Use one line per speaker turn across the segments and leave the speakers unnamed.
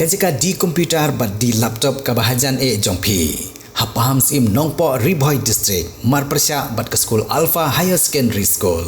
kajika di komputer bat di laptop kabahajan jongpi. Hapaham sim nongpo Riboy District marpersya bat ke school Alpha Higher Secondary School.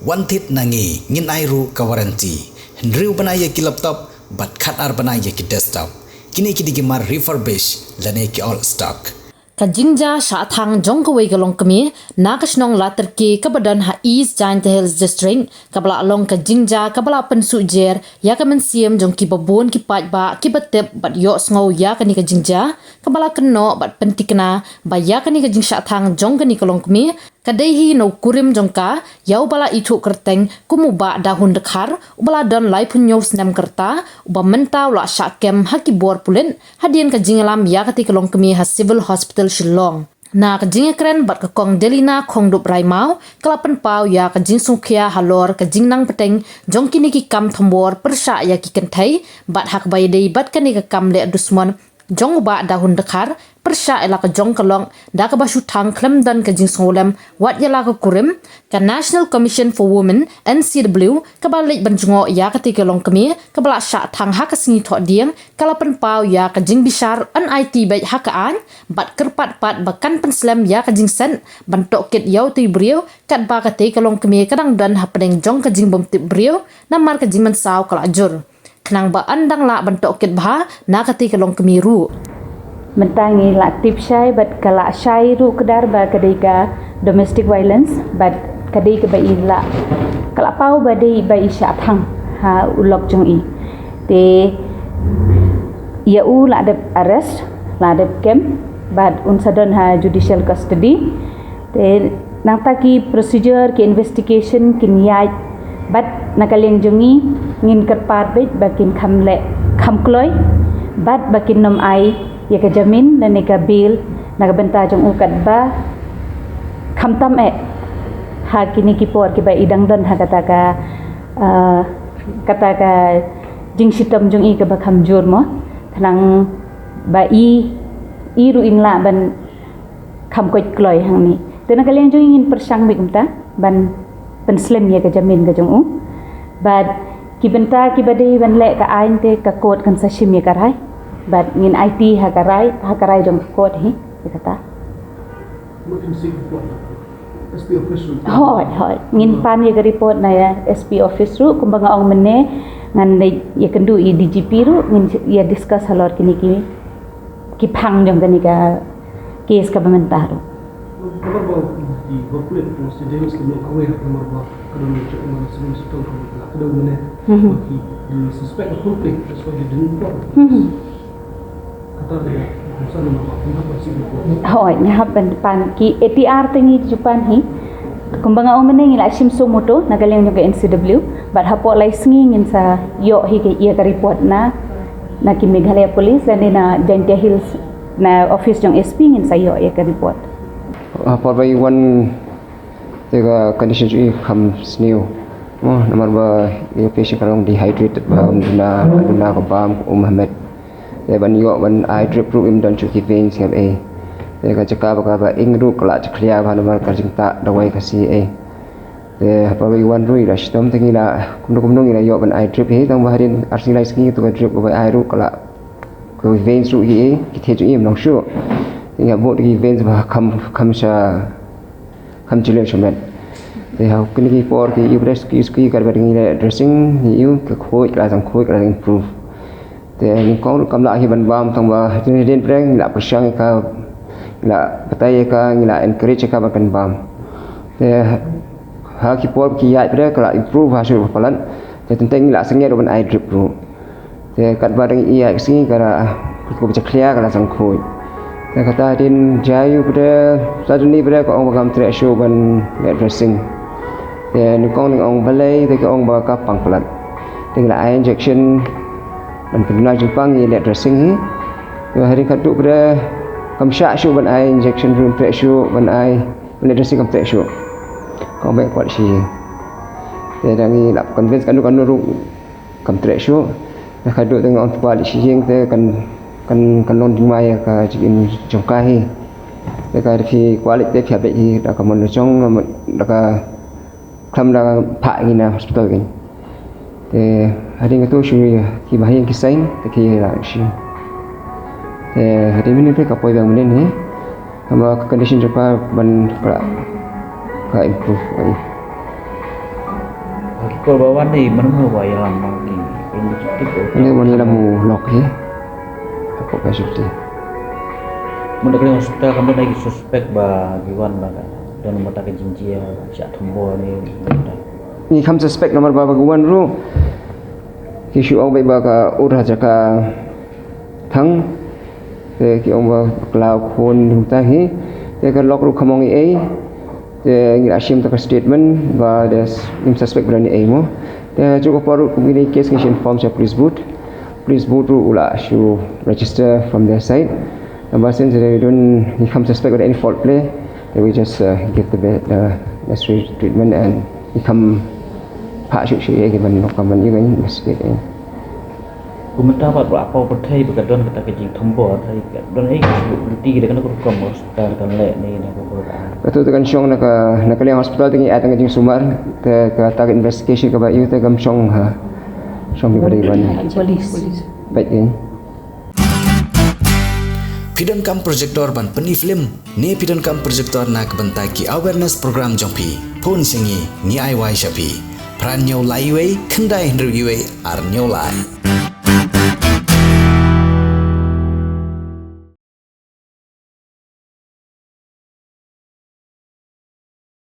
Wantit nangi ngin airu kawaranti. Hendriu banaya ki laptop bat khatar banaya ki desktop. Kini ki digimar refurbish lane ki all stock.
Kajingja Shathang Jongkaway Galong Kami, Nakashnong Laterki, Kabadan Ha East Giant Hills District, Kabla Along Kajingja, Kabla Pensujer, Yakaman Siem Jongki Babun, Kipat Ba, Kibatip, Bat Yok Snow Yakani Kajingja, Kabala Keno, Bat Pentikna, Bayakani Kajing Shathang Jongkani Galong Kami, Kadehi no kurim jongka, yau bala itu kerteng, kumuba dahun dekar, ubala don lai punyos nem kerta, uba mentau la syakem haki bor pulin, hadian kajingalam yakati kelong kemi ha civil hospital Shillong. Na kajing keren bat kekong delina kong dup raimau, kelapan pau ya kajing sungkia halor kajing nang peteng, jongki niki kam tombor persya ya ki kentai, bat hak bayadei bat kani kekam le dusmon, jong uba dahun dekar, persya ela ke jong kelong da ke basu tang klem dan ke jing solem wat yala ke kurim ke National Commission for Women NCW ke balik benjungo ya ketika long kemi ke belak syak tang hak singi tok dieng kalapan pau ya ke jing bisar NIT baik hak an bat kerpat pat bakan penslem ya ke jing sen bentuk kit yau tu brio kat ba ketika long kemi kadang dan hapedeng jong ke jing bomtip brio namar ke jing mensau kelajur kenang ba andang la bentuk kit bah na ketika long kemi ru
mentangi la tip syai bat kala syai ru kedar ba kadika domestic violence bat kadika ba ila kala pau ba dei ba isya thang ha ulok jong i te ya u la de arrest la de kem bat unsadon ha judicial custody te nang taki procedure ki investigation kin yai bat nakaleng jongi ngin kerpat bet bakin khamle khamkloi bat bakin nom ai ya ke jamin dan neka bil naga benta jong ukat ba khamtam ha kini ki por ki ba idang don ha kata ka jing sitam jong i ke ba khamjur mo thanang ba i ru ingla ban kham koi kloi hang ni te na kalian jong ingin persang bi kumta ban penslim ya ke jamin ke jong u bad ki benta ki bade ban le ka ain te ka kot kan sashim ya karai but ngin IT hakarai jom kot hi kata
SP office ru
hoi ngin pan ye report na ya SP office ru kumbanga ong menne ngan ye kendu i DGP ru ngin ye discuss halor kini ki phang jom kani ka case ka bamenta ru
nomor ba di corporate procedures ke kawai nomor ba kadang cek mana sebelum setahun kadang menne ki di suspect conflict that's why they didn't report
hoi nyahap pan ki ATR tingi jupan hi kumbanga ong meneng ila simso moto nagaleng juga NCW but hapo lai sngi ngin sa yo hi ke ia ka report na ki Meghalaya Police dan na Giant Hills na office jong SP ngin sa yo ia ka report
for by one the condition ju kham snew namar ba ye patient karong dehydrated ba duna ko bam Muhammad để bạn yo bạn ai drip ru im dan chu ki vein siam e để ka chaka ba ing ru kala chkhlia ba namar ka jingta dawai ka si e để pa wi wan ru ira stom tingi la kumno ira yo ban ai drip he tang baharin arsi lai ski to ka drip ba ai ru kala ko vein ru hi ki the chu im nong shu tinga bo ki vein ba kham chile shamet để ha kini ki por ki ibres ki ski kar ba ngi dressing ni yu ka khoi la sang khoi ka improve te ni kong kam la hi ban bam tang ba den preng la persang ka la patai ka la encourage ka ban bam te ha ki por ki ya pre ka improve ha su palan te tenteng la sengya ban ai drip ru te kat ba dang iya si ka ko ba clear ka la sang khoi te kata din jayu pre suddenly pre ko ong gam tre show ban dressing te ni kong ong balai te ko ong ba ka pang palan te la injection ban kena Jepang ni dressing hi yo hari kadu pada kamsha shu ban ai injection room pre shu ban ai ban dressing kam pre shu ko baik kwat si te dangi lap convince kanu ru kam pre shu na kadu teng on kwat si jing te kan lon dimai ka jin jongkai hi te ka fi kwalik te phya be hi da ka mon chong da ka kham da pha ni na hospital ni Hari itu sih bahaya kisain tak kira sih. Hari ini mereka kapoi bang mana ni, sama condition cepat ban ka improve lagi.
Kalau bawa ni mana yang lama ni, belum cukup.
Ini mana lamu lock he, apa kasih tu?
Mula kali hospital kami lagi suspek giwan dan mata kejinjia syak tombol ni.
Ni kami suspek nomor baguan ru. Isu orang baik baga urah jaka thang. Ki ông ba cloud phone chúng ta hi. Kan lock ru khamong ai. Ngira asim ta statement và nim suspect berani ai mo. Cukup paru communication form sa police boot. Police boot ru ula show register from their side. And since they don't become suspect with any fault play, they will just give the necessary treatment and become part of the given common even investigate.
Kumenta apa pertai berkadon kata kejing tombol tai don ai duty kita kena kurang hospital kan le ni nak kurang.
Betul tekan syong nak liang hospital tinggi atang kejing sumar ke target investigation ke bayu te gam syong ha. Syong di bariban.
Polis.
Baik ni.
Pidon kam projector ban peni film ne pidon kam projector nak bentaki awareness program jongpi pon singi ni ai wai shapi pran nyau lai wei kendai ndru yue ar nyau lai